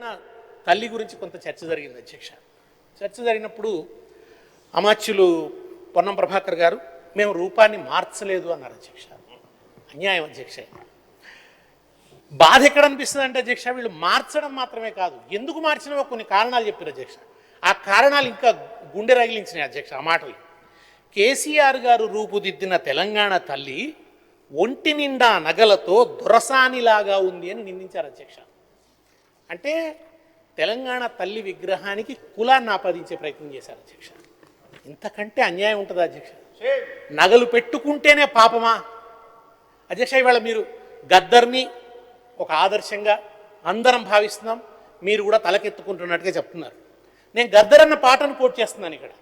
తెలంగాణ తల్లి గురించి కొంత చర్చ జరిగింది అధ్యక్ష. చర్చ జరిగినప్పుడు అమాత్యులు పొన్నం ప్రభాకర్ గారు మేము రూపాన్ని మార్చలేదు అన్నారు అధ్యక్ష. అన్యాయం అధ్యక్ష. బాధ ఎక్కడ అనిపిస్తుంది అంటే అధ్యక్ష, వీళ్ళు మార్చడం మాత్రమే కాదు, ఎందుకు మార్చినవో కొన్ని కారణాలు చెప్పారు అధ్యక్ష. ఆ కారణాలు ఇంకా గుండె రగిలించినాయి అధ్యక్ష. ఆ మాటలు కేసీఆర్ గారు రూపుదిద్దిన తెలంగాణ తల్లి ఒంటి నిండా నగలతో దొరసానిలాగా ఉంది అని నిందించారు అధ్యక్ష. అంటే తెలంగాణ తల్లి విగ్రహానికి కులాన్ని ఆపాదించే ప్రయత్నం చేశారు అధ్యక్ష. ఇంతకంటే అన్యాయం ఉంటుందా అధ్యక్ష? నగలు పెట్టుకుంటేనే పాపమా అధ్యక్ష? ఇవాళ మీరు గద్దర్ని ఒక ఆదర్శంగా అందరం భావిస్తున్నాం, మీరు కూడా తలకెత్తుకుంటున్నట్టుగా చెప్తున్నారు. నేను గద్దరన్న పాటను కోట్ చేస్తున్నాను ఇక్కడ.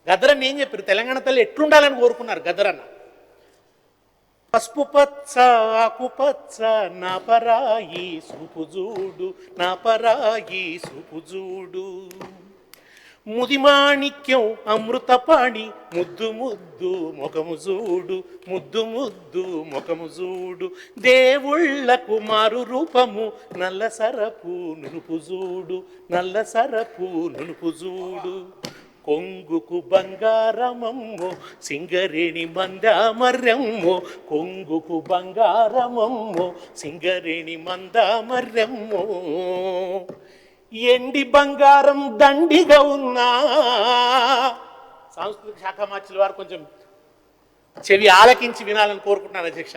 గద్దరన్న ఏం చెప్పారు? తెలంగాణ తల్లి ఎట్లుండాలని కోరుకున్నారు గద్దరన్న. పసుపు పచ్చ ఆకుపచ్చ నా పరాయి సూపు చూడు, నా పరాయి సూపు చూడు, ముదిమాణిక్యం అమృతపాణి ముద్దు ముద్దు ముఖము చూడు, ముద్దు ముద్దు ముఖము చూడు, దేవుళ్ళకు మారు రూపము నల్ల సరపు నునుపు చూడు, నల్ల సరపు నునుపు చూడు, కొంగుకు బంగారమమ్మో సింగరేణి మందామర్యమ్మో, కొంగుకు బంగారమమ్మో సింగరేణి మందామర్యమ్మో, ఎండి బంగారం దండిగా ఉన్నా. సాంస్కృతిక శాఖ మార్చుల వారు కొంచెం చెవి ఆలకించి వినాలని కోరుకుంటున్నాను అధ్యక్ష.